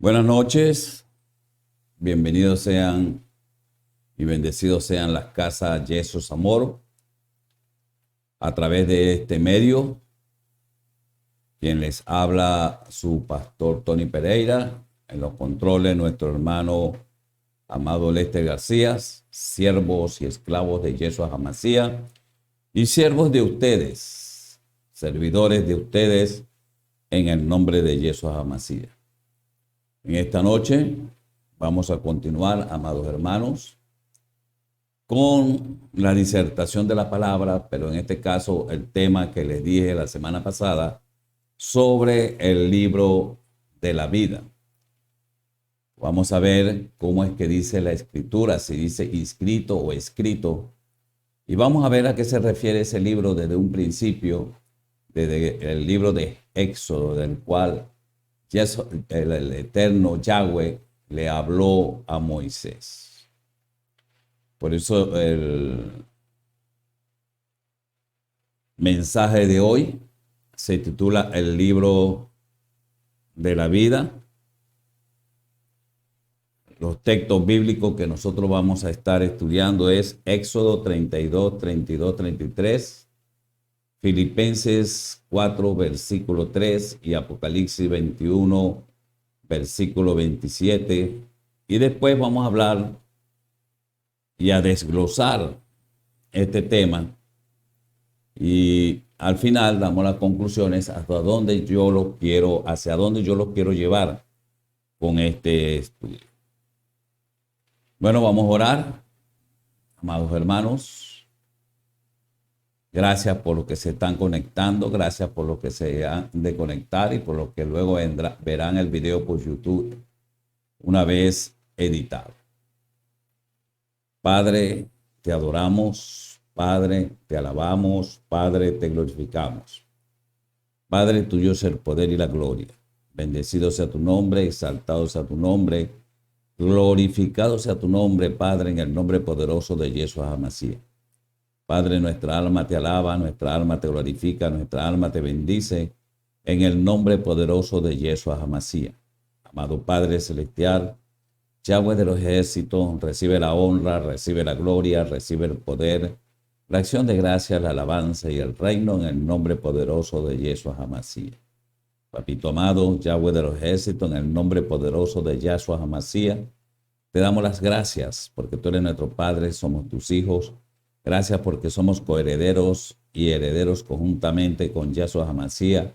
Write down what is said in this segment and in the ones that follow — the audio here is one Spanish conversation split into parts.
Buenas noches, bienvenidos sean y bendecidos sean las casas Jesús Amor a través de este medio. Quien les habla, su pastor Tony Pereira, en los controles nuestro hermano amado Lester García, siervos y esclavos de Jesús Amasía y siervos de ustedes, servidores de ustedes en el nombre de Jesús Amasía. En esta noche vamos a continuar, amados hermanos, con la disertación de la palabra, pero en este caso el tema que les dije la semana pasada sobre el libro de la vida. Vamos a ver cómo es que dice la escritura, si dice inscrito o escrito, y vamos a ver a qué se refiere ese libro desde un principio, desde el libro de Éxodo, del cual el eterno Yahweh le habló a Moisés. Por eso el mensaje de hoy se titula El libro de la vida. Los textos bíblicos que nosotros vamos a estar estudiando es Éxodo 32, 32, 33, Filipenses 4, versículo 3 y Apocalipsis 21, versículo 27. Y después vamos a hablar y a desglosar este tema. Y al final damos las conclusiones hacia dónde yo los quiero llevar con este estudio. Bueno, vamos a orar, amados hermanos. Gracias por los que se están conectando, gracias por los que se han de conectar y por los que luego verán el video por YouTube una vez editado. Padre, te adoramos, Padre, te alabamos, Padre, te glorificamos. Padre, tuyo es el poder y la gloria. Bendecido sea tu nombre, exaltado sea tu nombre, glorificado sea tu nombre, Padre, en el nombre poderoso de Yeshua HaMashiach. Padre, nuestra alma te alaba, nuestra alma te glorifica, nuestra alma te bendice, en el nombre poderoso de Yeshua HaMashiach. Amado Padre Celestial, Yahweh de los ejércitos, recibe la honra, recibe la gloria, recibe el poder, la acción de gracia, la alabanza y el reino en el nombre poderoso de Yeshua HaMashiach. Papito amado, Yahweh de los ejércitos, en el nombre poderoso de Yeshua HaMashiach, te damos las gracias porque tú eres nuestro Padre, somos tus hijos. Gracias porque somos coherederos y herederos conjuntamente con Yeshua HaMashiach.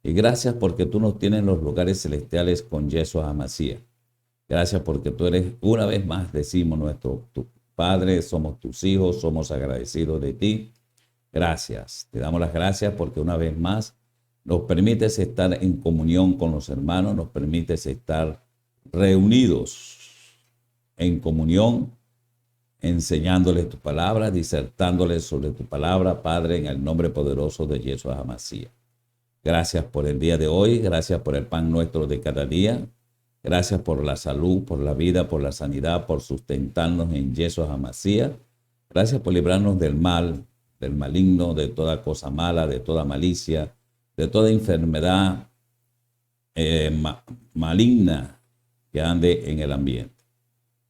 Y gracias porque tú nos tienes en los lugares celestiales con Yeshua HaMashiach. Gracias porque tú eres, una vez más decimos, tu Padre, somos tus hijos, somos agradecidos de ti. Gracias. Te damos las gracias porque una vez más nos permites estar en comunión con los hermanos, nos permites estar reunidos en comunión, enseñándoles tu palabra, disertándoles sobre tu palabra, Padre, en el nombre poderoso de Yeshua HaMashiach. Gracias por el día de hoy, gracias por el pan nuestro de cada día, gracias por la salud, por la vida, por la sanidad, por sustentarnos en Yeshua HaMashiach. Gracias por librarnos del mal, del maligno, de toda cosa mala, de toda malicia, de toda enfermedad maligna que ande en el ambiente.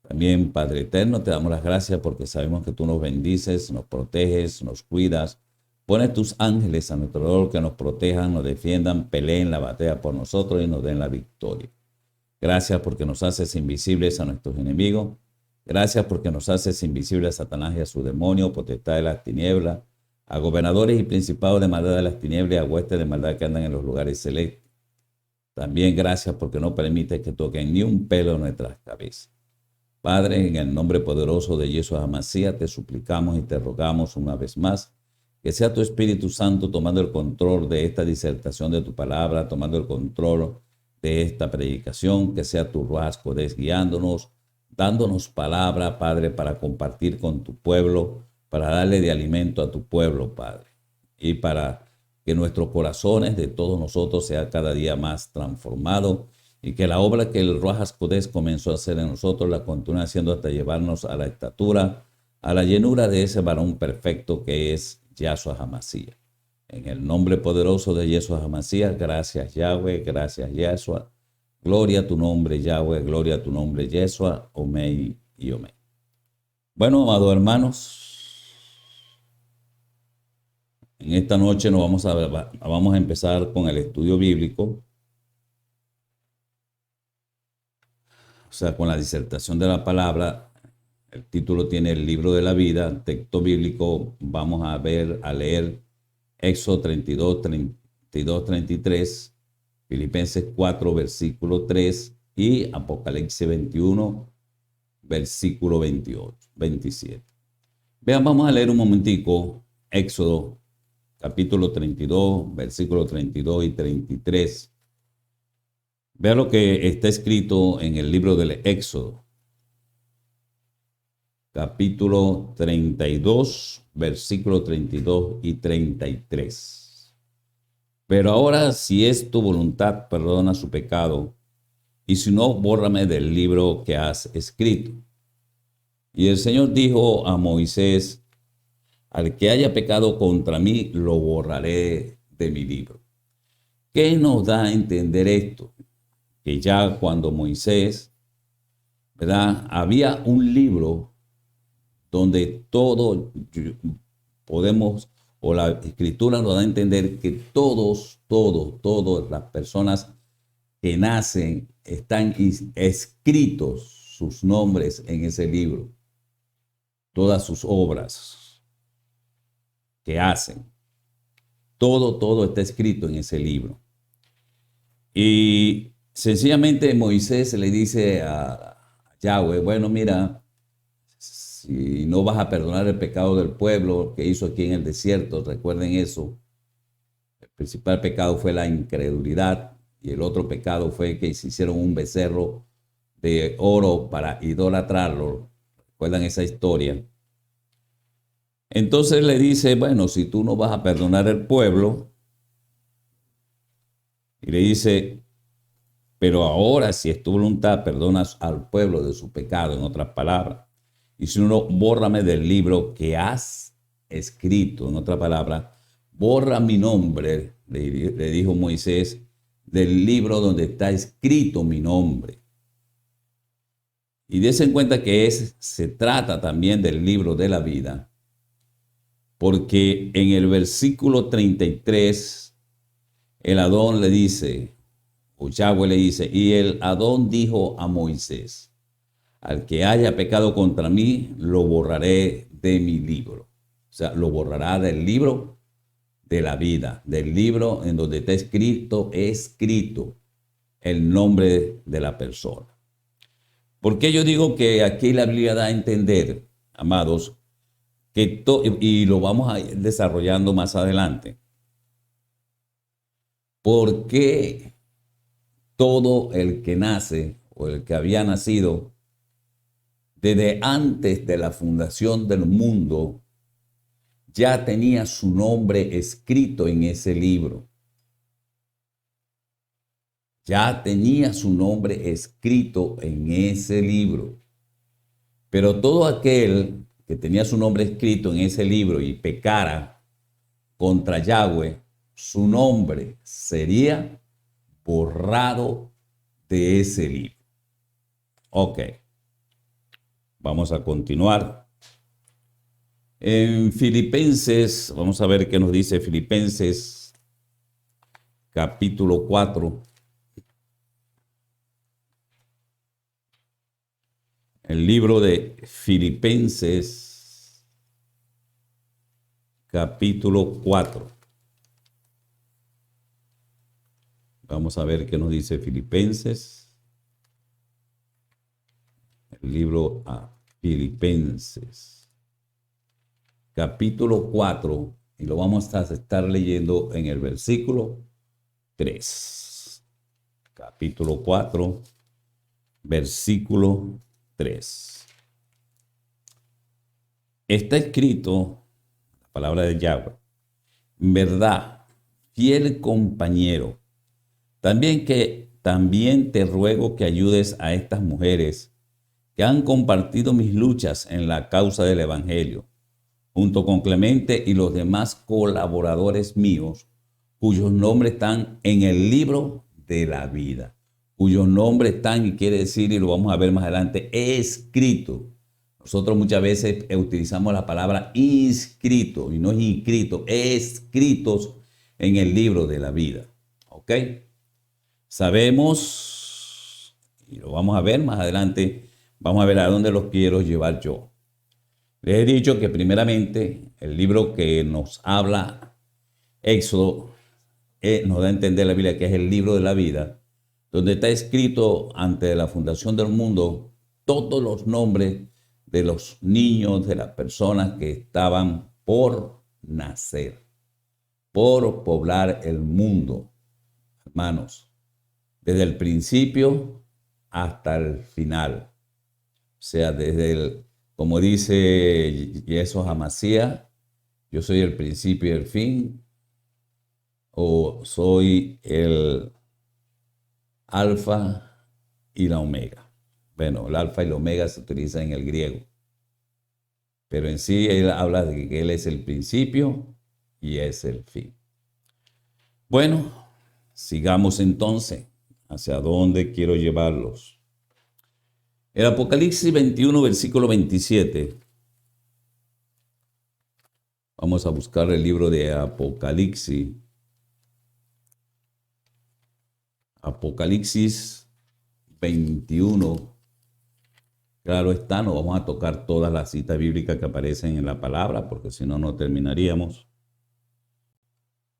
También, Padre eterno, te damos las gracias porque sabemos que tú nos bendices, nos proteges, nos cuidas. Pones tus ángeles a nuestro alrededor que nos protejan, nos defiendan, peleen la batalla por nosotros y nos den la victoria. Gracias porque nos haces invisibles a nuestros enemigos. Gracias porque nos haces invisibles a Satanás y a su demonio, potestad de las tinieblas, a gobernadores y principados de maldad de las tinieblas y a huestes de maldad que andan en los lugares celestes. También gracias porque no permites que toquen ni un pelo en nuestras cabezas. Padre, en el nombre poderoso de Yeshua HaMashiach, te suplicamos y te rogamos una vez más que sea tu Espíritu Santo tomando el control de esta disertación de tu palabra, tomando el control de esta predicación, que sea tu Ruach HaKodesh guiándonos, dándonos palabra, Padre, para compartir con tu pueblo, para darle de alimento a tu pueblo, Padre, y para que nuestros corazones de todos nosotros sea cada día más transformado y que la obra que el Ruach HaKodesh comenzó a hacer en nosotros la continúe haciendo hasta llevarnos a la estatura, a la llenura de ese varón perfecto que es Yeshua HaMashiach. En el nombre poderoso de Yeshua HaMashiach, gracias Yahweh, gracias Yeshua, Gloria a tu nombre, Yahweh, gloria a tu nombre, Yeshua, Omei y Omei. Bueno, amados hermanos, en esta noche vamos a empezar con el estudio bíblico, o sea, con la disertación de la palabra. El título tiene el libro de la vida, texto bíblico. Vamos a leer Éxodo 32, 33, Filipenses 4, versículo 3 y Apocalipsis 21, versículo 27. Vean, vamos a leer un momentico Éxodo capítulo 32, versículo 32 y 33. Vean lo que está escrito en el libro del Éxodo. Capítulo 32, versículo 32 y 33. Pero ahora, si es tu voluntad, perdona su pecado, y si no, bórrame del libro que has escrito. Y el Señor dijo a Moisés: al que haya pecado contra mí, lo borraré de mi libro. ¿Qué nos da a entender esto? Que ya cuando Moisés, ¿verdad?, había un libro donde todo podemos, o la escritura nos da a entender que todas las personas que nacen están escritos sus nombres en ese libro, todas sus obras que hacen, todo está escrito en ese libro. Y sencillamente Moisés le dice a Yahweh: bueno, mira, si no vas a perdonar el pecado del pueblo que hizo aquí en el desierto, recuerden eso. El principal pecado fue la incredulidad y el otro pecado fue que se hicieron un becerro de oro para idolatrarlo. ¿Recuerdan esa historia? Entonces le dice: bueno, si tú no vas a perdonar el pueblo, y le dice: pero ahora, si es tu voluntad, perdonas al pueblo de su pecado, en otras palabras. Y si no, bórrame del libro que has escrito. En otra palabra, borra mi nombre, le dijo Moisés, del libro donde está escrito mi nombre. Y dése en cuenta que se trata también del libro de la vida, porque en el versículo 33, el Adón le dice, o Yahweh le dice: y el Adón dijo a Moisés: al que haya pecado contra mí, lo borraré de mi libro. O sea, lo borrará del libro de la vida, del libro en donde está escrito el nombre de la persona. ¿Por qué yo digo que aquí la Biblia da a entender, amados, y lo vamos a ir desarrollando más adelante? ¿Por qué todo el que nace o el que había nacido desde antes de la fundación del mundo ya tenía su nombre escrito en ese libro? Ya tenía su nombre escrito en ese libro. Pero todo aquel que tenía su nombre escrito en ese libro y pecara contra Yahweh, su nombre sería borrado de ese libro. Ok. Vamos a continuar. En Filipenses, vamos a ver qué nos dice Filipenses capítulo 4. El libro de Filipenses capítulo 4. Vamos a ver qué nos dice Filipenses. El libro a Filipenses capítulo 4, y lo vamos a estar leyendo en el versículo 3. Capítulo 4, versículo 3. Está escrito, la palabra de Yahweh: verdad, fiel compañero, también te ruego que ayudes a estas mujeres que han compartido mis luchas en la causa del Evangelio, junto con Clemente y los demás colaboradores míos, cuyos nombres están en el libro de la vida. cuyos nombres están, y quiere decir, y lo vamos a ver más adelante, escrito. Nosotros muchas veces utilizamos la palabra inscrito, y no es inscrito, escritos en el libro de la vida. ¿Ok? Sabemos, y lo vamos a ver más adelante, vamos a ver a dónde los quiero llevar yo. Les he dicho que primeramente el libro que nos habla, Éxodo, nos da a entender la Biblia que es el libro de la vida, donde está escrito antes de la fundación del mundo todos los nombres de los niños, de las personas que estaban por nacer, por poblar el mundo, hermanos, desde el principio hasta el final. O sea, como dice Jesús Amasía, yo soy el principio y el fin, o soy el alfa y la omega. Bueno, el alfa y la omega se utilizan en el griego, pero en sí él habla de que él es el principio y es el fin. Bueno, sigamos entonces hacia dónde quiero llevarlos. El Apocalipsis 21, versículo 27. Vamos a buscar el libro de Apocalipsis. Apocalipsis 21. Claro está, no vamos a tocar todas las citas bíblicas que aparecen en la palabra, porque si no, no terminaríamos.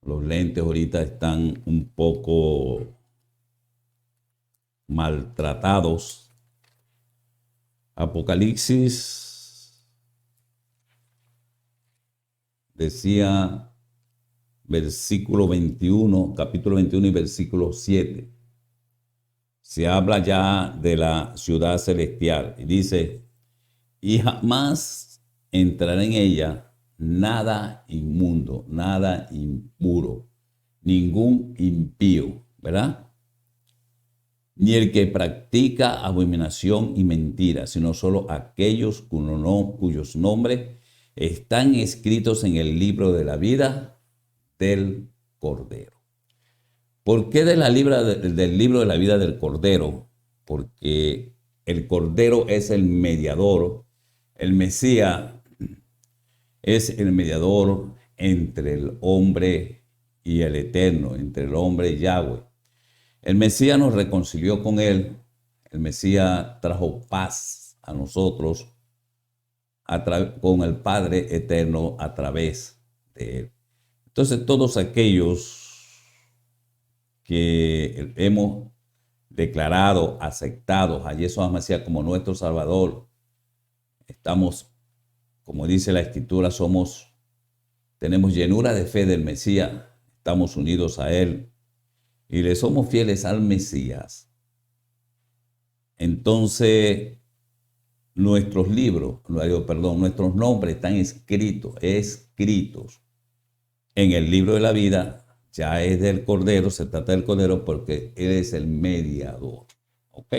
Los lentes ahorita están un poco maltratados. Apocalipsis decía versículo 21, capítulo 21 y versículo 7. Se habla ya de la ciudad celestial y dice, y jamás entrará en ella nada inmundo, nada impuro, ningún impío, ¿verdad? Ni el que practica abominación y mentira, sino solo aquellos cuyos nombres están escritos en el libro de la vida del Cordero. ¿Por qué del libro de la vida del Cordero? Porque el Cordero es el mediador, el Mesías es el mediador entre el hombre y el Eterno, entre el hombre y Yahweh. El Mesías nos reconcilió con él, el Mesías trajo paz a nosotros con el Padre Eterno a través de él. Entonces todos aquellos que hemos declarado, aceptados a Yeshua Mesías como nuestro Salvador, estamos, como dice la Escritura, tenemos llenura de fe del Mesías, estamos unidos a Él y le somos fieles al Mesías. Entonces, nuestros nombres están escritos en el libro de la vida. Ya es del Cordero, se trata del Cordero porque Él es el mediador. ¿Ok?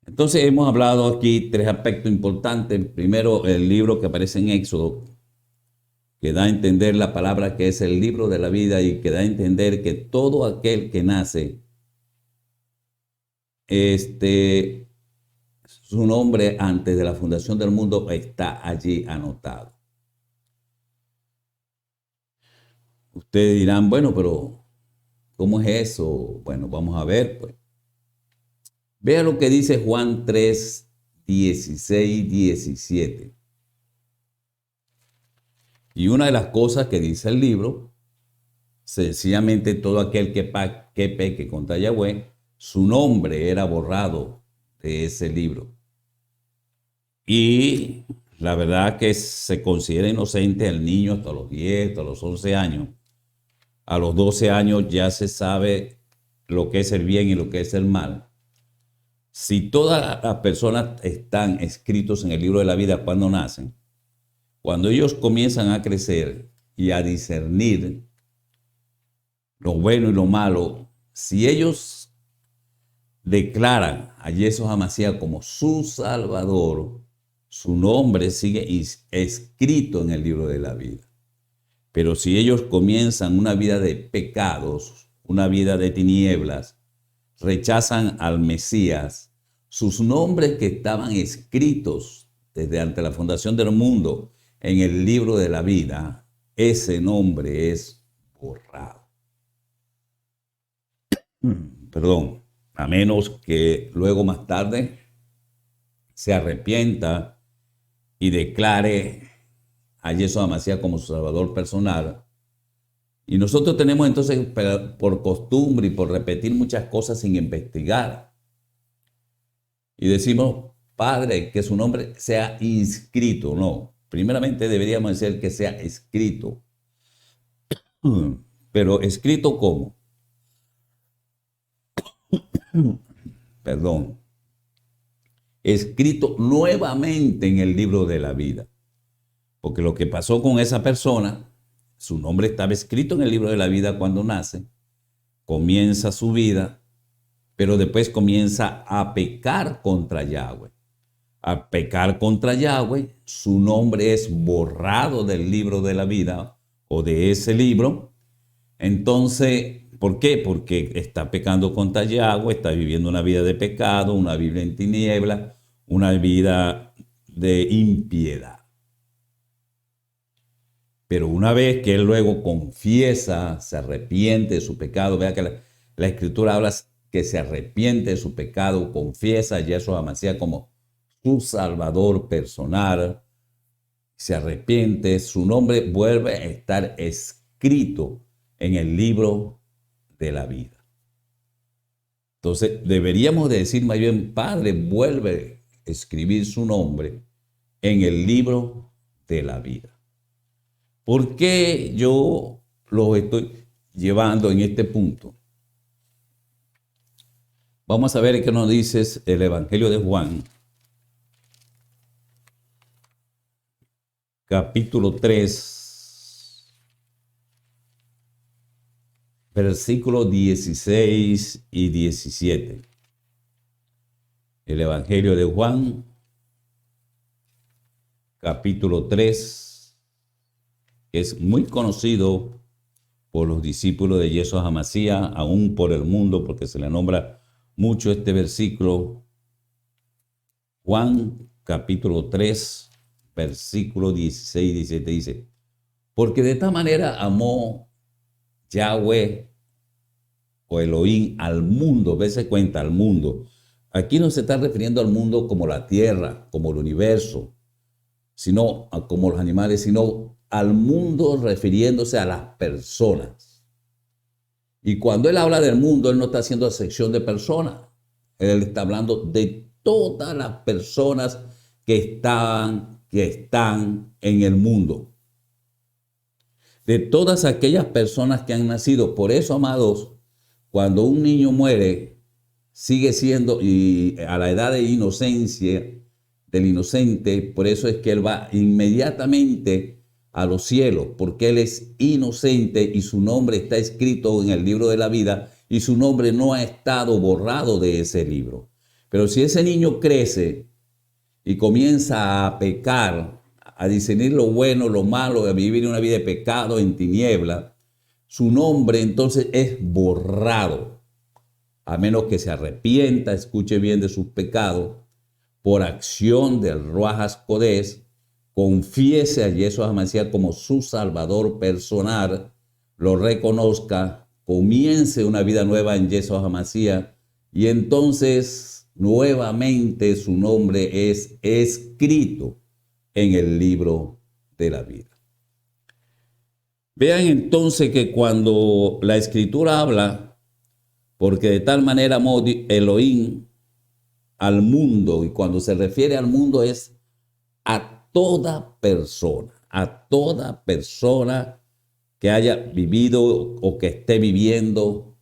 Entonces hemos hablado aquí tres aspectos importantes. Primero, el libro que aparece en Éxodo, que da a entender la palabra que es el libro de la vida y que da a entender que todo aquel que nace, su nombre antes de la fundación del mundo está allí anotado. Ustedes dirán, bueno, pero ¿cómo es eso? Bueno, vamos a ver, pues. Vea lo que dice Juan 3, 16, 17. Y una de las cosas que dice el libro, sencillamente todo aquel que peque contra Yahweh, su nombre era borrado de ese libro. Y la verdad que se considera inocente el niño hasta los 10, hasta los 11 años. A los 12 años ya se sabe lo que es el bien y lo que es el mal. Si todas las personas están escritos en el libro de la vida cuando nacen, cuando ellos comienzan a crecer y a discernir lo bueno y lo malo, si ellos declaran a Yeshua Hamashiach como su Salvador, su nombre sigue escrito en el libro de la vida. Pero si ellos comienzan una vida de pecados, una vida de tinieblas, rechazan al Mesías, sus nombres que estaban escritos desde ante la fundación del mundo en el libro de la vida, ese nombre es borrado. Perdón, a menos que luego más tarde se arrepienta y declare a Yeshua Mashiach como su Salvador personal. Y nosotros tenemos entonces, por costumbre y por repetir muchas cosas sin investigar, y decimos, Padre, que su nombre sea inscrito. No, primeramente deberíamos decir que sea escrito. Pero escrito ¿cómo? Perdón. Escrito nuevamente en el libro de la vida. Porque lo que pasó con esa persona, su nombre estaba escrito en el libro de la vida cuando nace, comienza su vida, pero después comienza a pecar contra Yahweh. A pecar contra Yahweh, su nombre es borrado del libro de la vida o de ese libro. Entonces, ¿por qué? Porque está pecando contra Yahweh, está viviendo una vida de pecado, una vida en tiniebla, una vida de impiedad. Pero una vez que él luego confiesa, se arrepiente de su pecado, vea que la Escritura habla que se arrepiente de su pecado, confiesa a Yeshua Mashiach como su Salvador personal, se arrepiente, su nombre vuelve a estar escrito en el libro de la vida. Entonces, deberíamos decir más bien, Padre, vuelve a escribir su nombre en el libro de la vida. ¿Por qué yo los estoy llevando en este punto? Vamos a ver qué nos dice el Evangelio de Juan, capítulo 3, versículos 16 y 17. El Evangelio de Juan, capítulo 3, es muy conocido por los discípulos de Yeshua HaMashiach, aún por el mundo, porque se le nombra mucho este versículo. Juan capítulo 3, versículo 16 y 17 dice, porque de esta manera amó Yahweh o Elohim al mundo, vése cuenta, al mundo. Aquí no se está refiriendo al mundo como la tierra, como el universo, sino como los animales, sino al mundo refiriéndose a las personas. Y cuando él habla del mundo, él no está haciendo acepción de personas. Él está hablando de todas las personas que están en el mundo. De todas aquellas personas que han nacido. Por eso, amados, cuando un niño muere, sigue siendo, y a la edad de inocencia, del inocente, por eso es que él va inmediatamente a los cielos, porque él es inocente y su nombre está escrito en el libro de la vida y su nombre no ha estado borrado de ese libro. Pero si ese niño crece y comienza a pecar, a discernir lo bueno, lo malo, a vivir una vida de pecado en tiniebla, su nombre entonces es borrado, a menos que se arrepienta, escuche bien de sus pecados, por acción del Ruach HaKodesh, confiese a Yeshua HaMashiach como su Salvador personal, lo reconozca, comience una vida nueva en Yeshua HaMashiach y entonces nuevamente su nombre es escrito en el libro de la vida. Vean entonces que cuando la Escritura habla, porque de tal manera amó Elohim al mundo, y cuando se refiere al mundo es a toda persona que haya vivido o que esté viviendo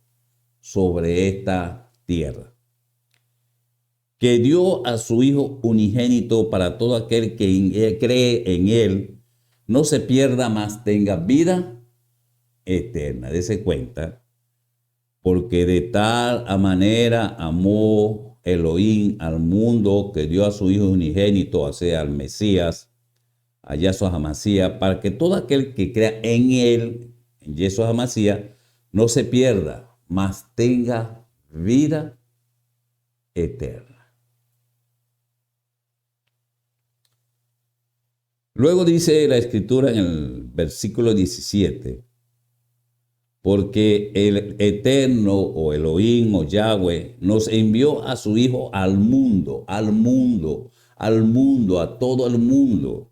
sobre esta tierra, que dio a su Hijo unigénito para todo aquel que cree en él, no se pierda, mas tenga vida eterna. Dese cuenta, porque de tal manera amó Elohim al mundo que dio a su Hijo unigénito, o sea, al Mesías, a Yeshua HaMashiach, para que todo aquel que crea en él, en Yeshua HaMashiach, no se pierda, mas tenga vida eterna. Luego dice la Escritura en el versículo 17, porque el Eterno o Elohim o Yahweh nos envió a su Hijo al mundo, a todo el mundo,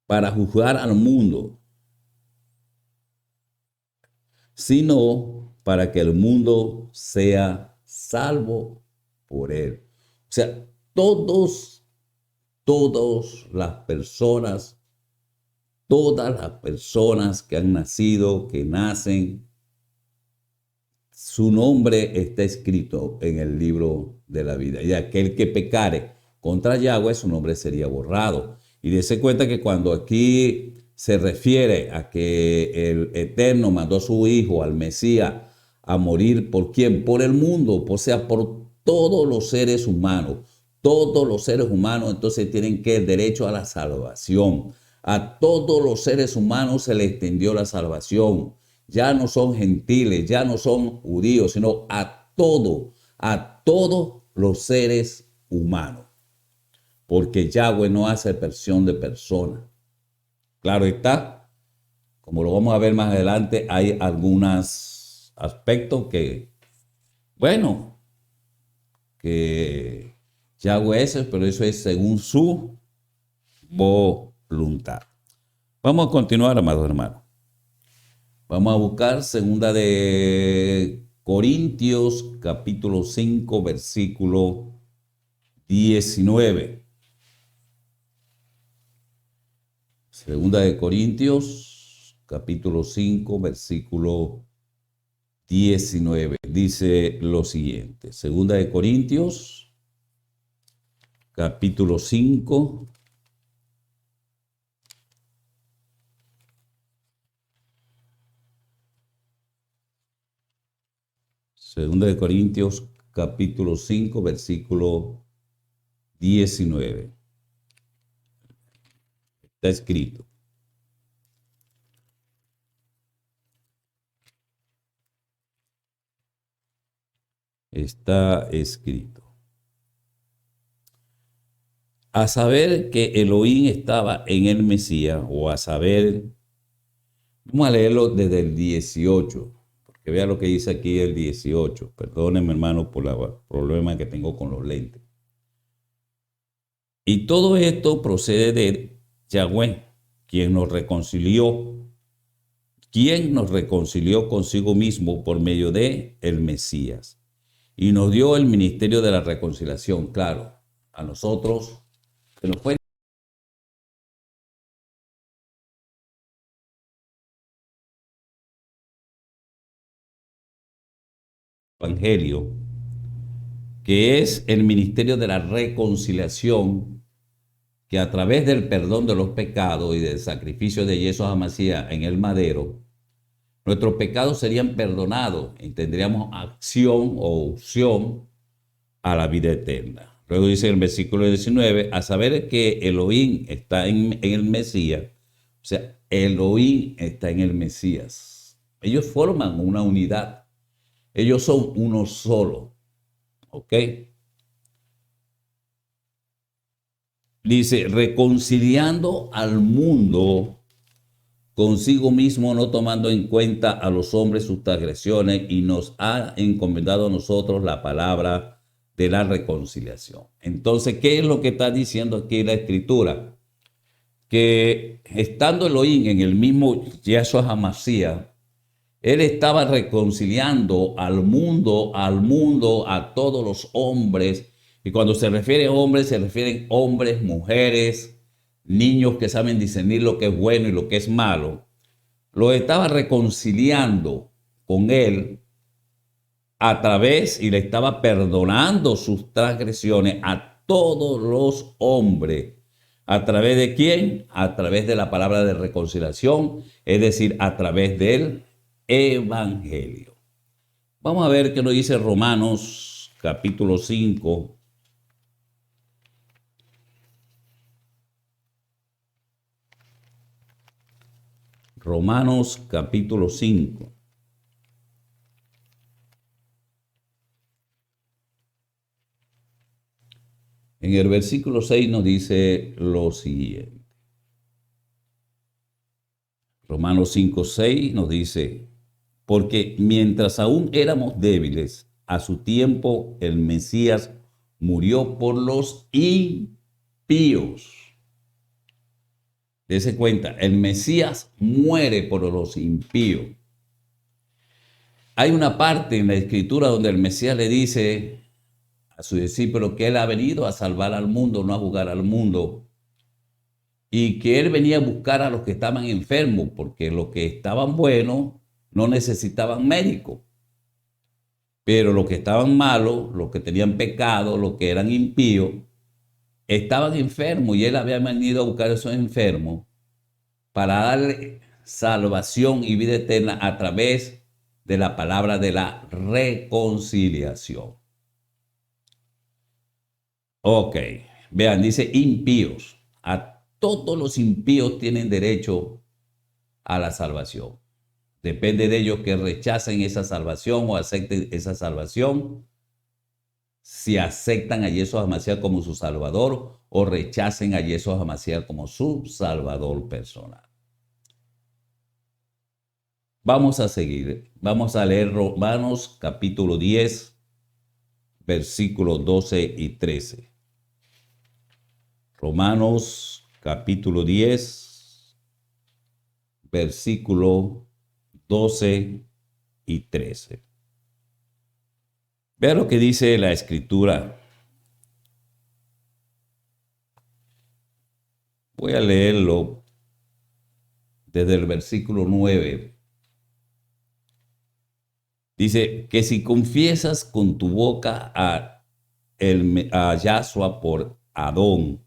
para juzgar al mundo, sino para que el mundo sea salvo por él. O sea, todas las personas que han nacido, que nacen, su nombre está escrito en el libro de la vida. Y aquel que pecare contra Yahweh, su nombre sería borrado. Y dése cuenta que cuando aquí se refiere a que el Eterno mandó a su Hijo, al Mesías, a morir ¿por quién? Por el mundo, o sea, por todos los seres humanos. Todos los seres humanos entonces tienen que el derecho a la salvación. A todos los seres humanos se les extendió la salvación. Ya no son gentiles, ya no son judíos, sino a todos los seres humanos. Porque Yahweh no hace acepción de personas. Claro está, como lo vamos a ver más adelante, hay algunos aspectos que, bueno, que Yahweh es, pero eso es según su voluntad. Vamos a continuar, amados hermanos. Vamos a buscar segunda de Corintios, capítulo 5, versículo 19. Segunda de Corintios, capítulo 5, versículo 19. Dice lo siguiente. Segunda de Corintios, capítulo 5. Segunda de Corintios, capítulo 5, versículo 19. Está escrito. Está escrito. A saber que Elohim estaba en el Mesías, o a saber, vamos a leerlo desde el 18, porque vea lo que dice aquí el 18. Perdónenme, hermano, por el problema que tengo con los lentes. Y todo esto procede de Yahweh, quien nos reconcilió consigo mismo por medio de el Mesías. Y nos dio el ministerio de la reconciliación, claro, a nosotros, que nos fue el Evangelio, que es el ministerio de la reconciliación, que a través del perdón de los pecados y del sacrificio de Yeshua HaMashiach en el madero, nuestros pecados serían perdonados y tendríamos acción o opción a la vida eterna. Luego dice en el versículo 19, a saber que Elohim está en el Mesías, o sea, Elohim está en el Mesías. Ellos forman una unidad, ellos son uno solo, ¿ok? Dice, reconciliando al mundo consigo mismo, no tomando en cuenta a los hombres sus transgresiones, y nos ha encomendado a nosotros la palabra de la reconciliación. Entonces, ¿qué es lo que está diciendo aquí la Escritura? Que estando Elohim en el mismo Yeshua HaMashiach, él estaba reconciliando al mundo, a todos los hombres. Y cuando se refiere a hombres, se refieren hombres, mujeres, niños que saben discernir lo que es bueno y lo que es malo. Lo estaba reconciliando con él a través y le estaba perdonando sus transgresiones a todos los hombres. ¿A través de quién? A través de la palabra de reconciliación, es decir, a través del Evangelio. Vamos a ver qué nos dice Romanos capítulo 5. Romanos capítulo 5. En el versículo 6 nos dice lo siguiente. Romanos 5:6 nos dice, porque mientras aún éramos débiles, a su tiempo el Mesías murió por los impíos. Dese cuenta, el Mesías muere por los impíos. Hay una parte en la Escritura donde el Mesías le dice a su discípulo que él ha venido a salvar al mundo, no a juzgar al mundo. Y que él venía a buscar a los que estaban enfermos, porque los que estaban buenos no necesitaban médico. Pero los que estaban malos, los que tenían pecado, los que eran impíos, estaban enfermos y él había venido a buscar a esos enfermos para darle salvación y vida eterna a través de la palabra de la reconciliación. Ok, vean, dice impíos. A todos los impíos tienen derecho a la salvación. Depende de ellos que rechacen esa salvación o acepten esa salvación. Si aceptan a Yeshua HaMashiach como su Salvador o rechacen a Yeshua HaMashiach como su Salvador personal. Vamos a seguir. Vamos a leer Romanos capítulo 10, versículos 12 y 13. Romanos capítulo 10, versículo 12 y 13. Vea lo que dice la Escritura. Voy a leerlo desde el versículo 9. Dice que si confiesas con tu boca a Yahshua por Adón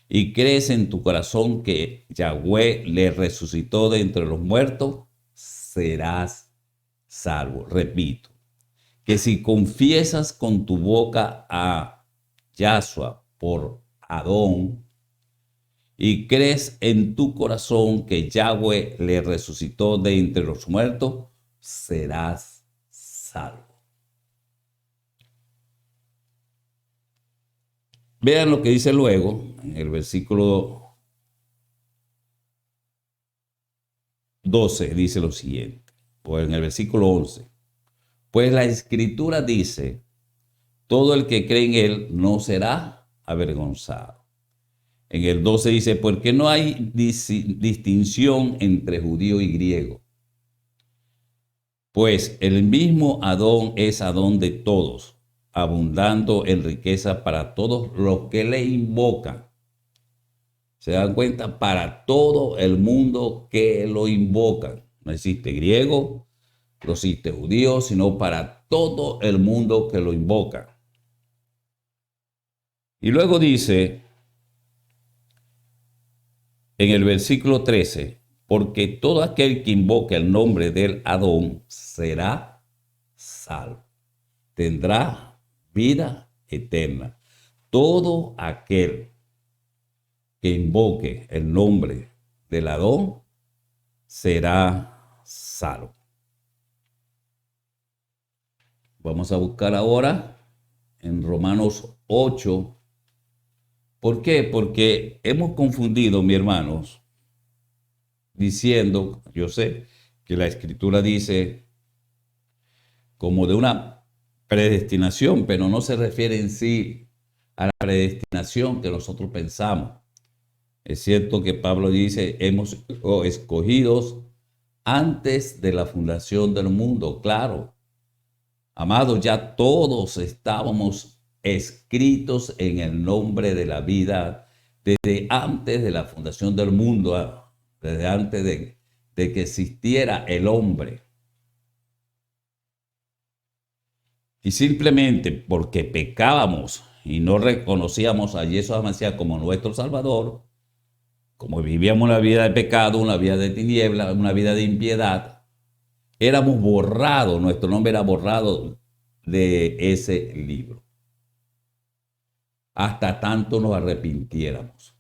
y crees en tu corazón que Yahweh le resucitó de entre los muertos, serás salvo. Repito, que si confiesas con tu boca a Yahshua por Adón y crees en tu corazón que Yahweh le resucitó de entre los muertos, serás salvo. Vean lo que dice luego en el versículo 12, dice lo siguiente, o en el versículo 11. Pues la Escritura dice, todo el que cree en él no será avergonzado. En el 12 dice, porque no hay distinción entre judío y griego. Pues el mismo Adón es Adón de todos, abundando en riqueza para todos los que le invocan. ¿Se dan cuenta? Para todo el mundo que lo invocan. No existe griego, no existe judío, sino para todo el mundo que lo invoca. Y luego dice en el versículo 13, porque todo aquel que invoque el nombre del Adón será salvo, tendrá vida eterna. Todo aquel que invoque el nombre del Adón será salvo. Vamos a buscar ahora en Romanos 8. ¿Por qué? Porque hemos confundido, mis hermanos, diciendo, yo sé que la Escritura dice como de una predestinación, pero no se refiere en sí a la predestinación que nosotros pensamos. Es cierto que Pablo dice, hemos sido escogidos antes de la fundación del mundo, claro. Amados, ya todos estábamos escritos en el nombre de la vida desde antes de la fundación del mundo, desde antes de que existiera el hombre. Y simplemente porque pecábamos y no reconocíamos a Yeshua HaMashiach como nuestro Salvador, como vivíamos una vida de pecado, una vida de tiniebla, una vida de impiedad, éramos borrados, nuestro nombre era borrado de ese libro. Hasta tanto nos arrepintiéramos.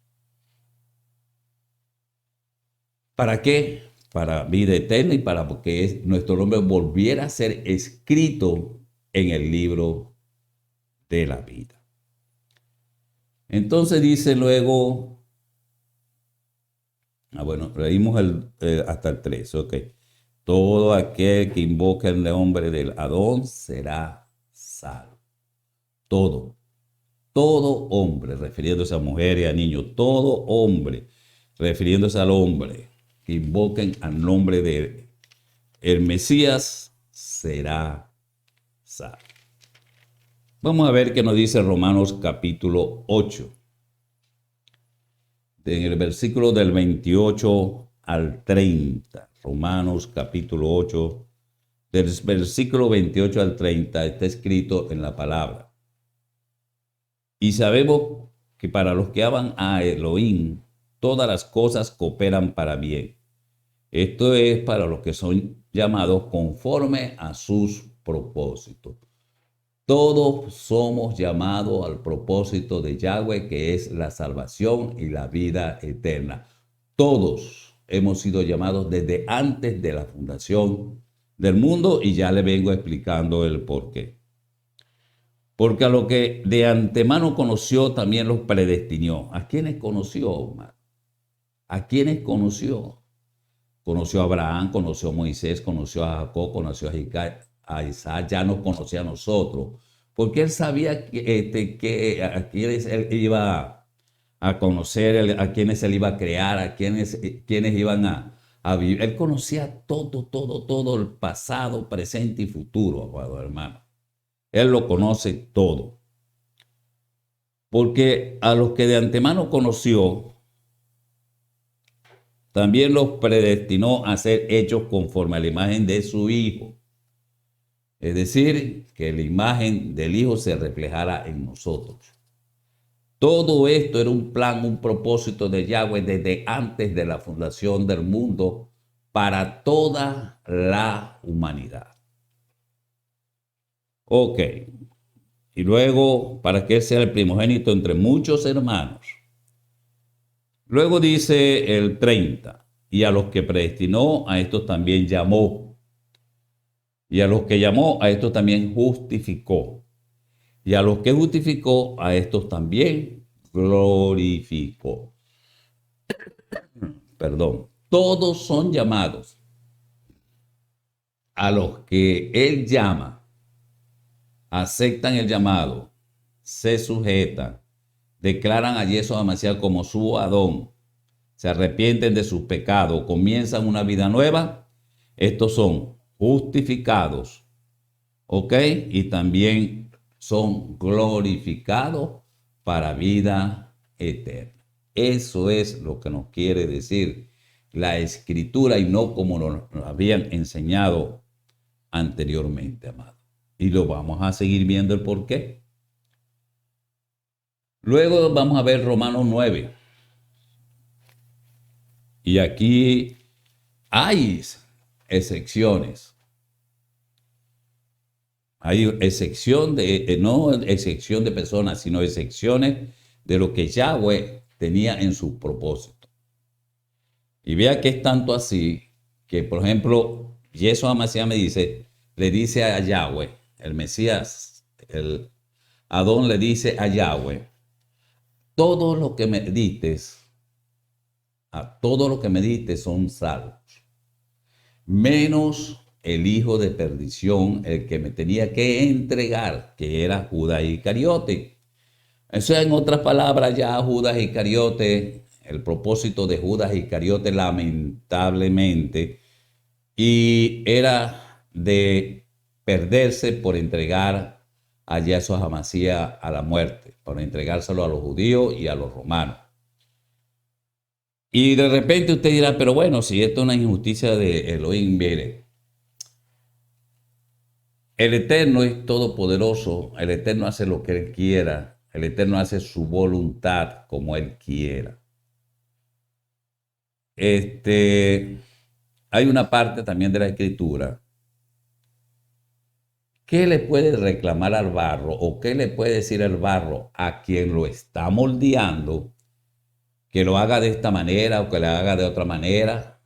¿Para qué? Para vida eterna y para que nuestro nombre volviera a ser escrito en el libro de la vida. Entonces dice luego, bueno, leímos hasta el 3, ok. Todo aquel que invoque el nombre del Adón será salvo. Todo. Todo hombre, refiriéndose a mujeres y a niños, todo hombre, refiriéndose al hombre, que invoquen al nombre de el Mesías, será salvo. Vamos a ver qué nos dice Romanos capítulo 8. En el versículo del 28 al 30. Romanos capítulo 8, del versículo 28 al 30 está escrito en la palabra. Y sabemos que para los que aman a Elohim, todas las cosas cooperan para bien. Esto es para los que son llamados conforme a sus propósitos. Todos somos llamados al propósito de Yahweh, que es la salvación y la vida eterna. Todos hemos sido llamados desde antes de la fundación del mundo y ya le vengo explicando el porqué. Porque a lo que de antemano conoció también los predestinó. ¿A quiénes conoció, Omar? ¿A quiénes conoció? Conoció a Abraham, conoció a Moisés, conoció a Jacob, conoció a Isaac, ya nos conocía a nosotros. Porque él sabía a quiénes él iba a conocer, a quiénes él iba a crear, a quiénes iban a vivir. Él conocía todo el pasado, presente y futuro, amado hermano. Él lo conoce todo. Porque a los que de antemano conoció, también los predestinó a ser hechos conforme a la imagen de su Hijo. Es decir, que la imagen del Hijo se reflejara en nosotros. Todo esto era un plan, un propósito de Yahweh desde antes de la fundación del mundo para toda la humanidad. Ok. Y luego, para que Él sea el primogénito entre muchos hermanos. Luego dice el 30, y a los que predestinó, a estos también llamó. Y a los que llamó, a estos también justificó. Y a los que justificó, a estos también glorificó. Perdón. Todos son llamados. A los que Él llama, aceptan el llamado, se sujetan, declaran a Yeshua HaMashiach como su Adón, se arrepienten de sus pecados, comienzan una vida nueva. Estos son justificados, ¿ok? Y también son glorificados para vida eterna. Eso es lo que nos quiere decir la Escritura y no como nos habían enseñado anteriormente, amado. Y lo vamos a seguir viendo el porqué. Luego vamos a ver Romanos 9. Y aquí hay excepciones. Hay excepción no excepción de personas, sino excepciones de lo que Yahweh tenía en su propósito. Y vea que es tanto así que, por ejemplo, Yeshua HaMashiach le dice a Yahweh, el Mesías, el Adón le dice a Yahweh, todo lo que me dites, a todo lo que me diste son salvos, menos el hijo de perdición, el que me tenía que entregar, que era Judas Iscariote. Eso, en otras palabras, ya Judas Iscariote, el propósito de Judas Iscariote, lamentablemente, y era de perderse por entregar a Yeshua HaMashiach a la muerte, por entregárselo a los judíos y a los romanos. Y de repente usted dirá, pero bueno, si esto es una injusticia de Elohim, mire, el Eterno es todopoderoso, el Eterno hace lo que Él quiera, el Eterno hace su voluntad como Él quiera. Hay una parte también de la Escritura. ¿Qué le puede reclamar al barro o qué le puede decir el barro a quien lo está moldeando? Que lo haga de esta manera o que lo haga de otra manera,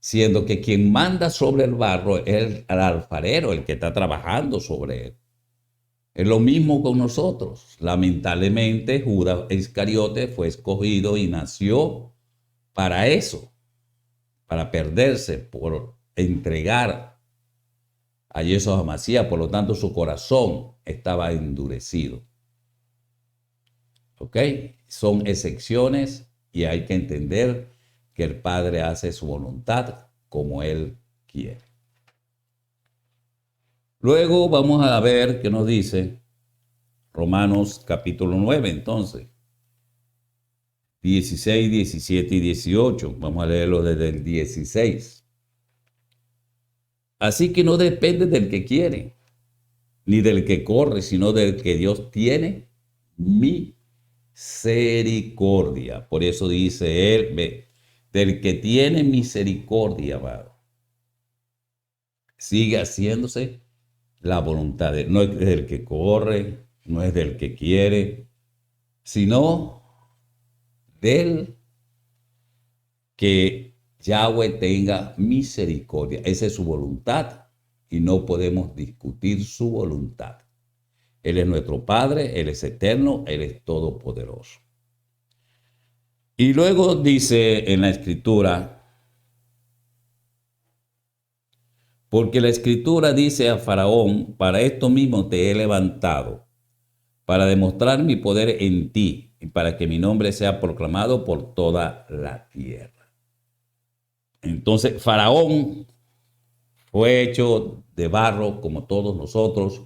siendo que quien manda sobre el barro es el alfarero, el que está trabajando sobre él. Es lo mismo con nosotros. Lamentablemente, Judas Iscariote fue escogido y nació para eso, para perderse, por entregar a Yeshua HaMashiach. Por lo tanto, su corazón estaba endurecido. ¿Ok? Son excepciones y hay que entender que el Padre hace su voluntad como Él quiere. Luego vamos a ver qué nos dice Romanos capítulo 9, entonces. 16, 17 y 18. Vamos a leerlo desde el 16. Así que no depende del que quiere, ni del que corre, sino del que Dios tiene misericordia. Por eso dice él, ve, del que tiene misericordia, amado. Sigue haciéndose la voluntad de él. No es del que corre, no es del que quiere, sino del que Yahweh tenga misericordia. Esa es su voluntad y no podemos discutir su voluntad. Él es nuestro Padre, Él es eterno, Él es todopoderoso. Y luego dice en la Escritura, porque la Escritura dice a Faraón, para esto mismo te he levantado, para demostrar mi poder en ti y para que mi nombre sea proclamado por toda la tierra. Entonces, Faraón fue hecho de barro como todos nosotros,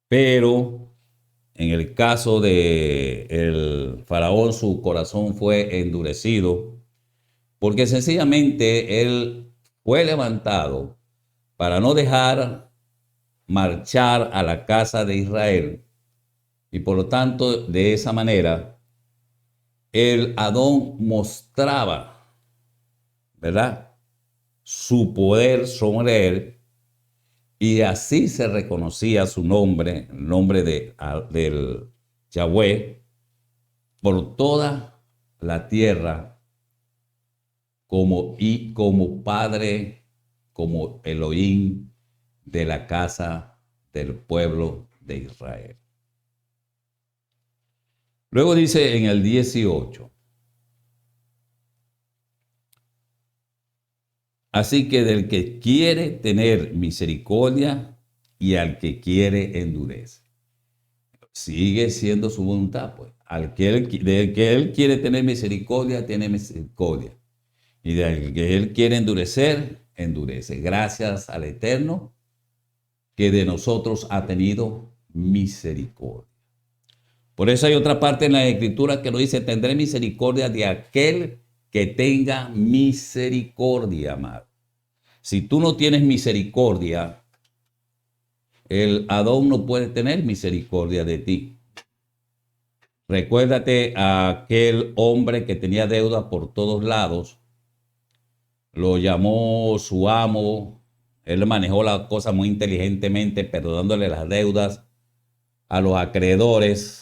pero en el caso de el faraón, su corazón fue endurecido porque sencillamente él fue levantado para no dejar marchar a la casa de Israel y por lo tanto de esa manera el Adón mostraba, ¿verdad?, su poder sobre él. Y así se reconocía su nombre, el nombre del Yahweh, por toda la tierra como Padre, como Elohim de la casa del pueblo de Israel. Luego dice en el 18, así que del que quiere tener misericordia y al que quiere endurece. Sigue siendo su voluntad, pues. Del que él quiere tener misericordia, tiene misericordia. Y del que él quiere endurecer, endurece. Gracias al Eterno que de nosotros ha tenido misericordia. Por eso hay otra parte en la Escritura que nos dice, tendré misericordia de aquel que tenga misericordia, amado. Si tú no tienes misericordia, el Adón no puede tener misericordia de ti. Recuérdate a aquel hombre que tenía deuda por todos lados. Lo llamó su amo. Él manejó la cosa muy inteligentemente, perdonándole las deudas a los acreedores.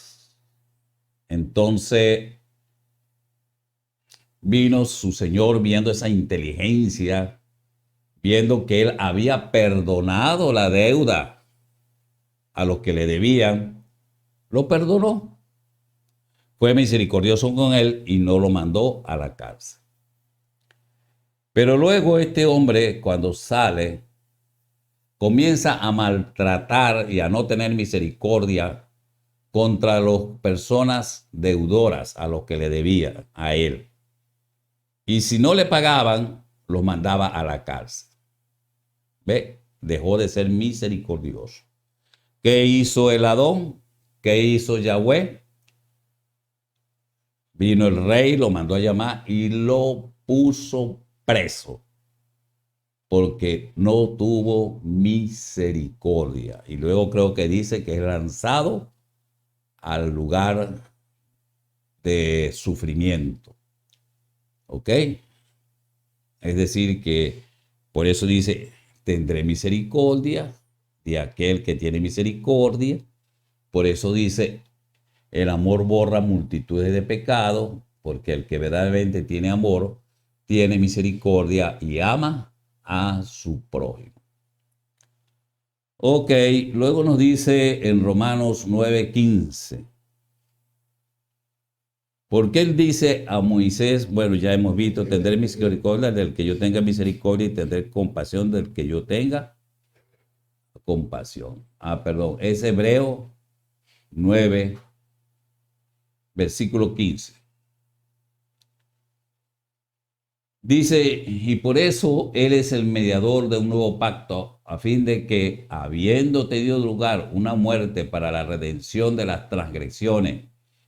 Entonces vino su señor viendo esa inteligencia, viendo que él había perdonado la deuda a los que le debían. Lo perdonó. Fue misericordioso con él y no lo mandó a la cárcel. Pero luego este hombre, cuando sale, comienza a maltratar y a no tener misericordia contra las personas deudoras a los que le debía a él. Y si no le pagaban, los mandaba a la cárcel. ¿Ve? Dejó de ser misericordioso. ¿Qué hizo el Adón? ¿Qué hizo Yahweh? Vino el rey, lo mandó a llamar y lo puso preso porque no tuvo misericordia. Y luego creo que dice que es lanzado al lugar de sufrimiento. ¿Ok? Es decir que por eso dice, tendré misericordia de aquel que tiene misericordia. Por eso dice, el amor borra multitudes de pecados, porque el que verdaderamente tiene amor, tiene misericordia y ama a su prójimo. Ok, luego nos dice en Romanos 9:15. Porque él dice a Moisés, bueno, ya hemos visto, tendré misericordia del que yo tenga misericordia y tendré compasión del que yo tenga compasión. Perdón, es Hebreo 9, versículo 15. Dice, y por eso Él es el mediador de un nuevo pacto, a fin de que, habiendo tenido lugar una muerte para la redención de las transgresiones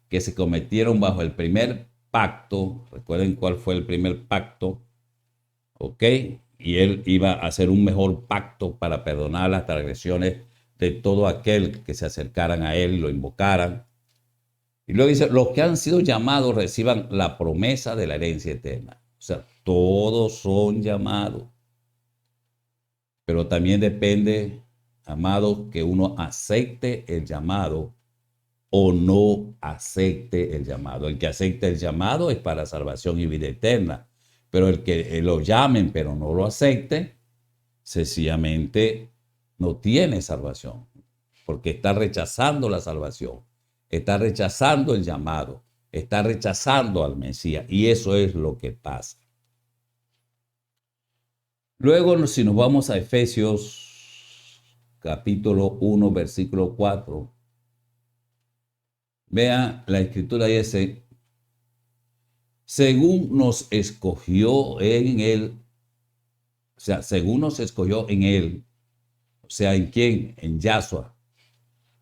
que se cometieron bajo el primer pacto, recuerden cuál fue el primer pacto, ¿ok? Y Él iba a hacer un mejor pacto para perdonar las transgresiones de todo aquel que se acercaran a Él y lo invocaran. Y luego dice, los que han sido llamados reciban la promesa de la herencia eterna. O sea, todos son llamados. Pero también depende, amados, que uno acepte el llamado o no acepte el llamado. El que acepte el llamado es para salvación y vida eterna. Pero el que lo llamen pero no lo acepte, sencillamente no tiene salvación. Porque está rechazando la salvación. Está rechazando el llamado. Está rechazando al Mesías. Y eso es lo que pasa. Luego, si nos vamos a Efesios capítulo 1, versículo 4, vea, la escritura dice, según nos escogió en él, o sea, según nos escogió en él, o sea, ¿en quién? En Yahshua,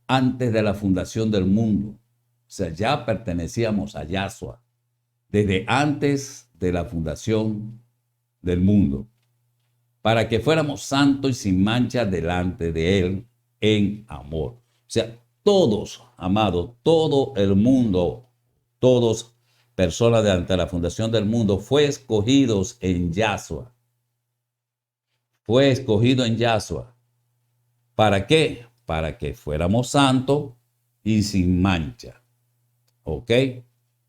antes de la fundación del mundo. O sea, ya pertenecíamos a Yahshua desde antes de la fundación del mundo, para que fuéramos santos y sin mancha delante de Él en amor. O sea, todos, amados, todo el mundo, todos, personas de ante la fundación del mundo, fue escogidos en Yahshua. Fue escogido en Yahshua. ¿Para qué? Para que fuéramos santos y sin mancha. ¿Ok?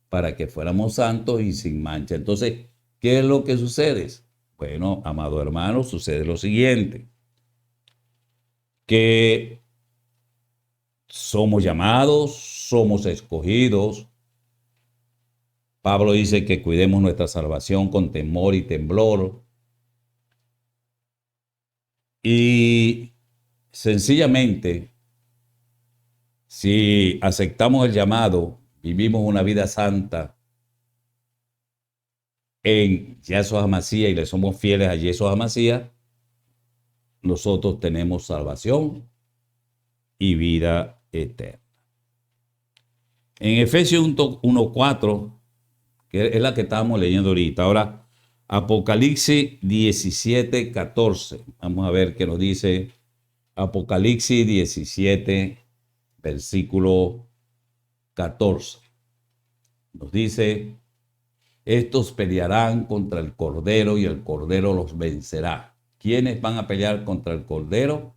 Para que fuéramos santos y sin mancha. Entonces, ¿qué es lo que sucede? Bueno, amado hermano, sucede lo siguiente, que somos llamados, somos escogidos. Pablo dice que cuidemos nuestra salvación con temor y temblor. Y sencillamente, si aceptamos el llamado, vivimos una vida santa en Yahshua HaMashiach y le somos fieles a Yahshua HaMashiach, nosotros tenemos salvación y vida eterna. En Efesios 1:4, que es la que estábamos leyendo ahorita. Ahora, Apocalipsis 17:14. Vamos a ver qué nos dice Apocalipsis 17, versículo 14. Nos dice, estos pelearán contra el Cordero y el Cordero los vencerá. ¿Quiénes van a pelear contra el Cordero?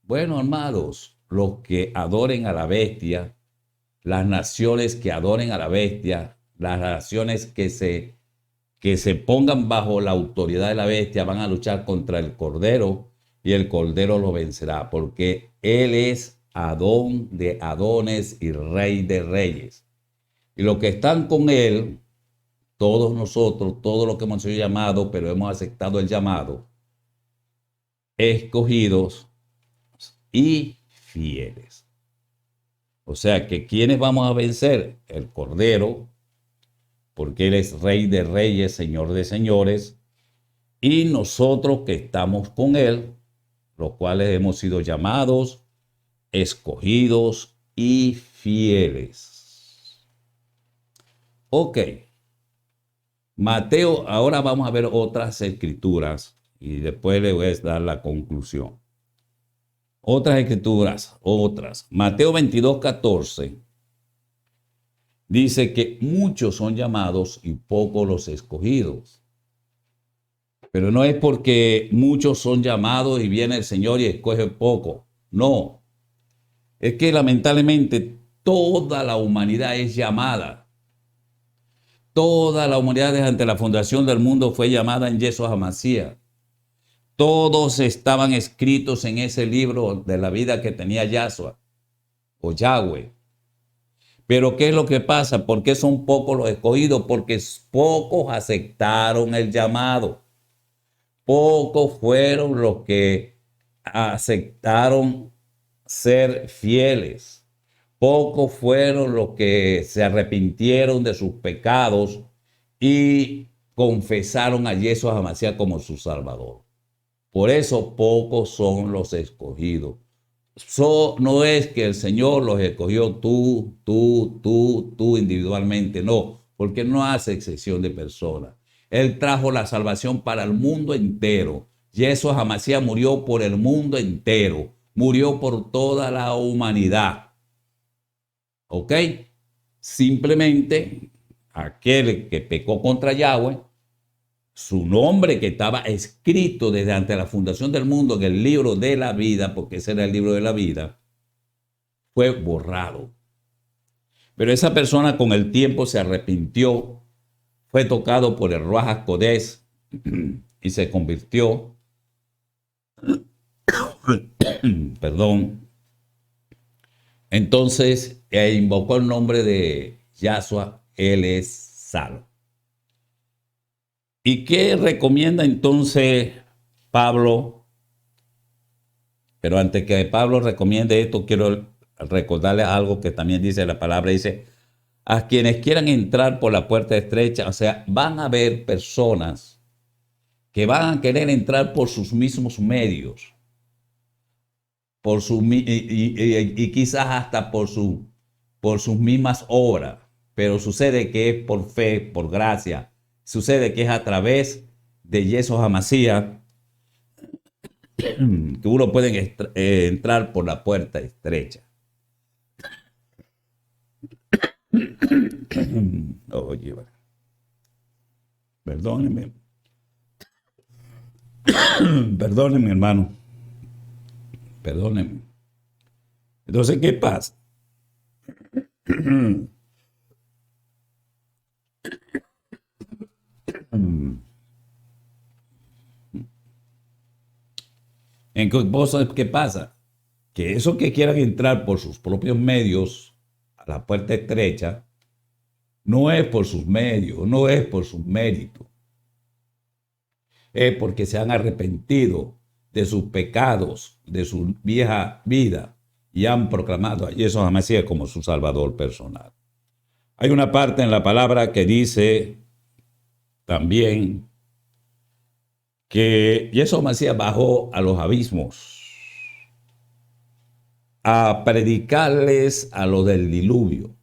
Bueno, hermanos, los que adoren a la bestia, las naciones que adoren a la bestia, las naciones que se pongan bajo la autoridad de la bestia van a luchar contra el Cordero y el Cordero lo vencerá, porque Él es Adón de Adones y Rey de Reyes. Y los que están con Él, todos nosotros, todos los que hemos sido llamados, pero hemos aceptado el llamado, escogidos y fieles. O sea que ¿quiénes vamos a vencer? El Cordero, porque Él es Rey de Reyes, Señor de Señores, y nosotros que estamos con Él, los cuales hemos sido llamados, escogidos y fieles. Ok. Mateo, ahora vamos a ver otras escrituras y después le voy a dar la conclusión. Otras escrituras, otras. Mateo 22:14 dice que muchos son llamados y pocos los escogidos. Pero no es porque muchos son llamados y viene el Señor y escoge poco. No. Es que lamentablemente toda la humanidad es llamada. Toda la humanidad desde ante la fundación del mundo fue llamada en Yahshua HaMashiach. Todos estaban escritos en ese libro de la vida que tenía Yahshua o Yahweh. Pero ¿qué es lo que pasa? ¿Por qué son pocos los escogidos? Porque pocos aceptaron el llamado. Pocos fueron los que aceptaron ser fieles. Pocos fueron los que se arrepintieron de sus pecados y confesaron a Yeshua HaMashiach como su Salvador. Por eso pocos son los escogidos. No es que el Señor los escogió tú individualmente, no, porque no hace excepción de personas. Él trajo la salvación para el mundo entero. Yeshua HaMashiach murió por el mundo entero, murió por toda la humanidad. ¿Ok? Simplemente aquel que pecó contra Yahweh, su nombre que estaba escrito desde antes de la fundación del mundo en el libro de la vida, porque ese era el libro de la vida, fue borrado. Pero esa persona con el tiempo se arrepintió, fue tocado por el Ruach HaKodesh y se convirtió, perdón, entonces invocó el nombre de Yahshua, él es salvo. ¿Y qué recomienda entonces Pablo? Pero antes que Pablo recomiende esto, quiero recordarles algo que también dice la palabra. Dice, a quienes quieran entrar por la puerta estrecha, o sea, van a haber personas que van a querer entrar por sus mismos medios, y quizás hasta por sus mismas obras, pero sucede que es por fe, por gracia, sucede que es a través de Yeshua HaMashiach que uno puede entrar por la puerta estrecha. Oye, perdónenme. Perdónenme, hermano. Perdónenme. Entonces, ¿qué pasa? ¿Qué pasa? Que esos que quieran entrar por sus propios medios a la puerta estrecha, no es por sus medios, no es por sus méritos. Es porque se han arrepentido de sus pecados, de su vieja vida, y han proclamado a Yeshua HaMashiach como su Salvador personal. Hay una parte en la palabra que dice también que Yeshua HaMashiach bajó a los abismos a predicarles a los del diluvio.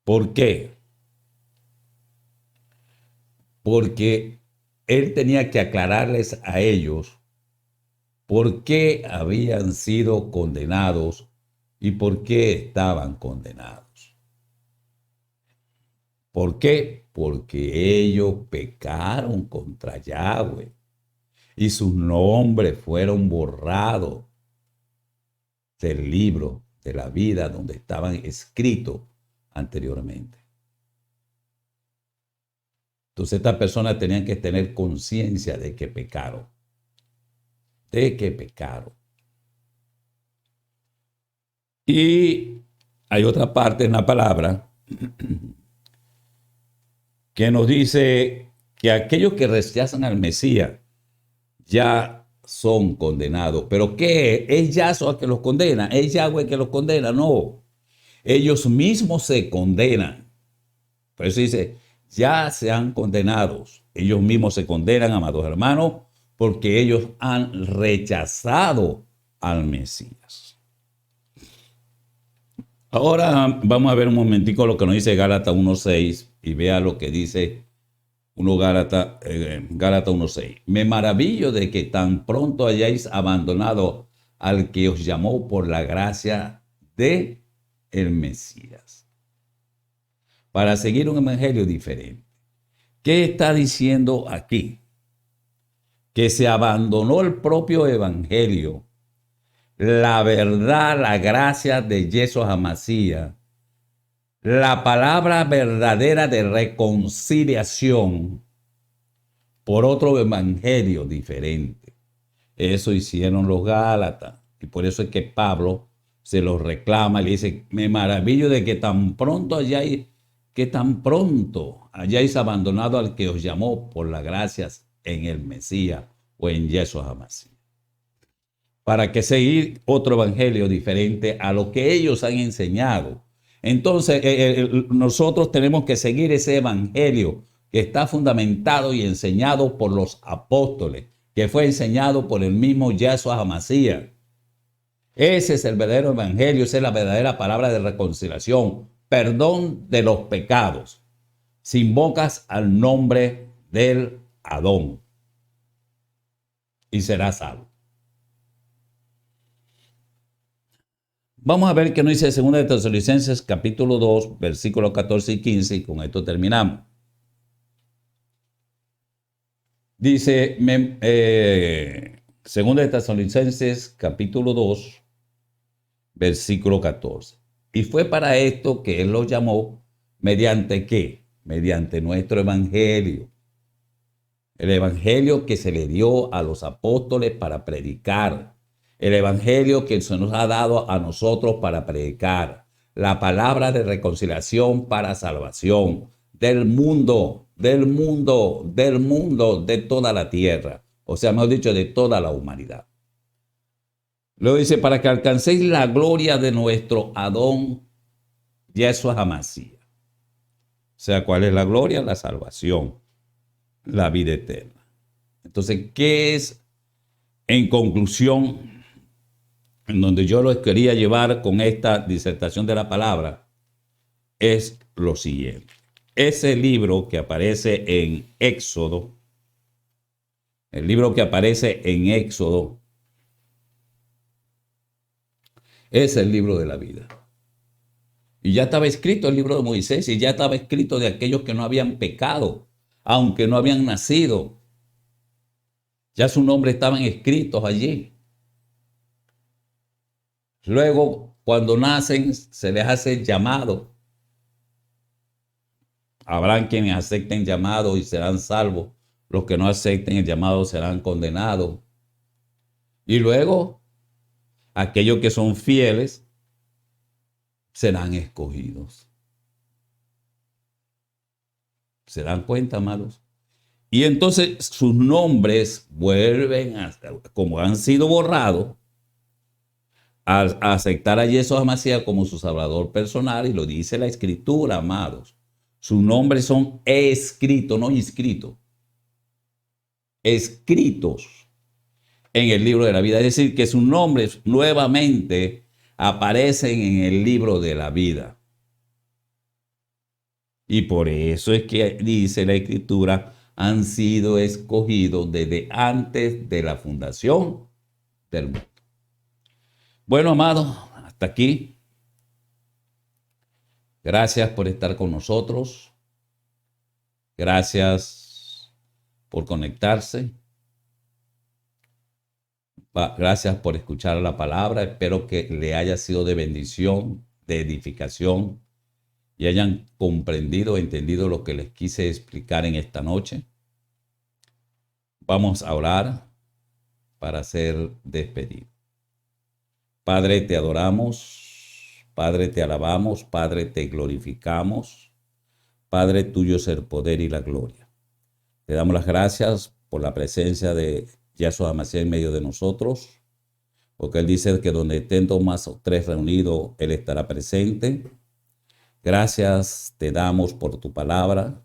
¿Por qué? Porque él tenía que aclararles a ellos por qué habían sido condenados y por qué estaban condenados. ¿Por qué? Porque ellos pecaron contra Yahweh y sus nombres fueron borrados del libro de la vida donde estaban escritos anteriormente. Entonces estas personas tenían que tener conciencia de que pecaron. De que pecaron. Y hay otra parte en la palabra que nos dice que aquellos que rechazan al Mesías ya son condenados. ¿Pero qué? ¿Es Yahshua que los condena? ¿Es Yahweh que los condena? No. Ellos mismos se condenan. Por eso dice, ya sean condenados. Ellos mismos se condenan, amados hermanos, porque ellos han rechazado al Mesías. Ahora vamos a ver un momentico lo que nos dice Gálatas 1:6 y vea lo que dice Gálatas 1:6. Me maravillo de que tan pronto hayáis abandonado al que os llamó por la gracia de el Mesías para seguir un evangelio diferente. ¿Qué está diciendo aquí? Que se abandonó el propio evangelio, la verdad, la gracia de Yeshua HaMashiach, la palabra verdadera de reconciliación, por otro evangelio diferente. Eso hicieron los Gálatas. Y por eso es que Pablo se los reclama y le dice, me maravillo de que tan pronto hayáis abandonado al que os llamó por las gracias en el Mesías o en Yeshua HaMashiach. ¿Para qué seguir otro evangelio diferente a lo que ellos han enseñado? Entonces, nosotros tenemos que seguir ese evangelio que está fundamentado y enseñado por los apóstoles, que fue enseñado por el mismo Yeshua HaMashiach. Ese es el verdadero evangelio, esa es la verdadera palabra de reconciliación, perdón de los pecados. Si invocas al nombre del Adón y serás salvo. Vamos a ver qué nos dice 2 de Tesalonicenses capítulo 2, versículos 14 y 15, y con esto terminamos. Dice 2 de Tesalonicenses capítulo 2, versículo 14. Y fue para esto que Él los llamó, ¿mediante qué? Mediante nuestro evangelio. El evangelio que se le dio a los apóstoles para predicar. El evangelio que se nos ha dado a nosotros para predicar. La palabra de reconciliación para salvación del mundo, de toda la tierra. O sea, mejor dicho, de toda la humanidad. Luego dice, para que alcancéis la gloria de nuestro Adón, Yeshua HaMashiach. O sea, ¿cuál es la gloria? La salvación, la vida eterna. Entonces, ¿qué es, en conclusión, en donde yo los quería llevar con esta disertación de la palabra? Es lo siguiente. Ese libro que aparece en Éxodo, el libro que aparece en Éxodo, es el libro de la vida. Y ya estaba escrito el libro de Moisés, y ya estaba escrito de aquellos que no habían pecado, aunque no habían nacido. Ya sus nombres estaban escritos allí. Luego, cuando nacen, se les hace el llamado. Habrán quienes acepten llamado y serán salvos. Los que no acepten el llamado serán condenados. Y luego, aquellos que son fieles serán escogidos. ¿Se dan cuenta, amados? Y entonces sus nombres vuelven, como han sido borrados, a aceptar a Yeshua HaMashiach como su salvador personal, y lo dice la Escritura, amados. Sus nombres son escritos, no inscritos. Escritos en el libro de la vida. Es decir, que sus nombres nuevamente aparecen en el libro de la vida. Y por eso es que dice la Escritura, han sido escogidos desde antes de la fundación del mundo. Bueno, amados, hasta aquí. Gracias por estar con nosotros. Gracias por conectarse. Gracias por escuchar la palabra. Espero que le haya sido de bendición, de edificación, y hayan comprendido, entendido lo que les quise explicar en esta noche. Vamos a orar para ser despedidos. Padre, te adoramos. Padre, te alabamos. Padre, te glorificamos. Padre, tuyo es el poder y la gloria. Te damos las gracias por la presencia de Yeshua HaMashiach en medio de nosotros, porque Él dice que donde estén 2 más o 3 reunidos, Él estará presente. Gracias te damos por tu palabra.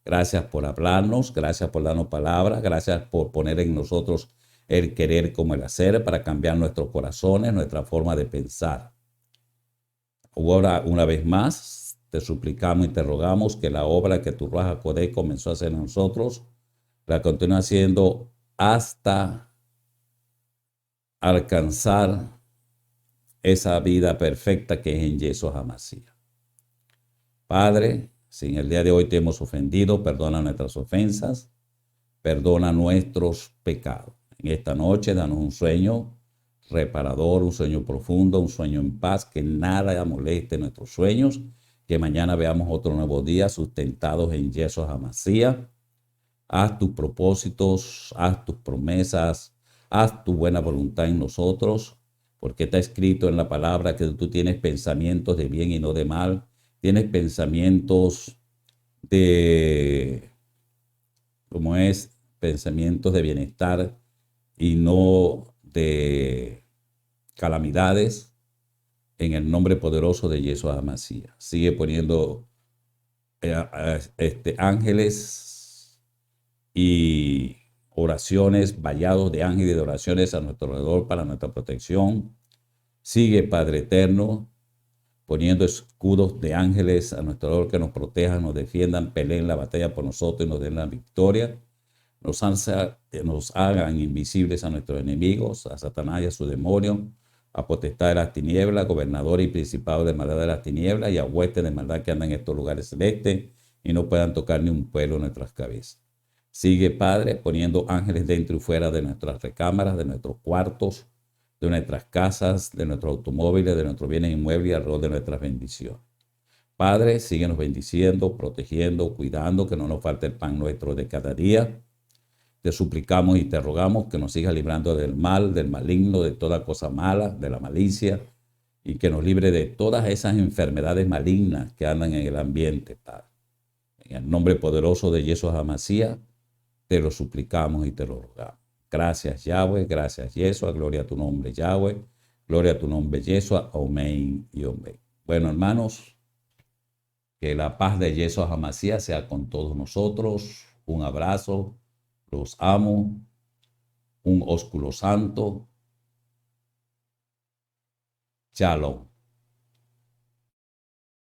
Gracias por hablarnos. Gracias por darnos palabra. Gracias por poner en nosotros el querer como el hacer para cambiar nuestros corazones, nuestra forma de pensar. Ahora, una vez más, te suplicamos y te rogamos que la obra que tu Ruaj HaKodesh comenzó a hacer en nosotros, la continúe haciendo hasta alcanzar esa vida perfecta que es en Yeshua HaMashiach. Padre, si en el día de hoy te hemos ofendido, perdona nuestras ofensas, perdona nuestros pecados. En esta noche, danos un sueño reparador, un sueño profundo, un sueño en paz, que nada moleste nuestros sueños, que mañana veamos otro nuevo día sustentados en Yeshua HaMashiach. haz tus propósitos, haz tus promesas, haz tu buena voluntad en nosotros, porque está escrito en la palabra que tú tienes pensamientos de bien y no de mal, tienes pensamientos de, como es, pensamientos de bienestar y no de calamidades, en el nombre poderoso de Yeshua Mashiach. Sigue poniendo ángeles y oraciones, vallados de ángeles y de oraciones a nuestro alrededor para nuestra protección. Sigue, Padre eterno, poniendo escudos de ángeles a nuestro alrededor que nos protejan, nos defiendan, peleen la batalla por nosotros y nos den la victoria. Nos hagan invisibles a nuestros enemigos, a Satanás y a su demonio, a potestad de las tinieblas, gobernadores y principados de maldad de las tinieblas y a huestes de maldad que andan en estos lugares celestes y no puedan tocar ni un pelo en nuestras cabezas. Sigue, Padre, poniendo ángeles dentro y fuera de nuestras recámaras, de nuestros cuartos, de nuestras casas, de nuestros automóviles, de nuestros bienes inmuebles y alrededor de nuestras bendiciones. Padre, síguenos bendiciendo, protegiendo, cuidando, que no nos falte el pan nuestro de cada día. Te suplicamos y te rogamos que nos sigas librando del mal, del maligno, de toda cosa mala, de la malicia, y que nos libre de todas esas enfermedades malignas que andan en el ambiente, Padre. En el nombre poderoso de Yeshua HaMashiach, te lo suplicamos y te lo rogamos. Gracias, Yahweh, gracias, Yeshua, gloria a tu nombre, Yahweh, gloria a tu nombre, Yeshua, amén y amén. Bueno, hermanos, que la paz de Yeshua HaMashiach sea con todos nosotros. Un abrazo, los amo. Un ósculo santo. Shalom.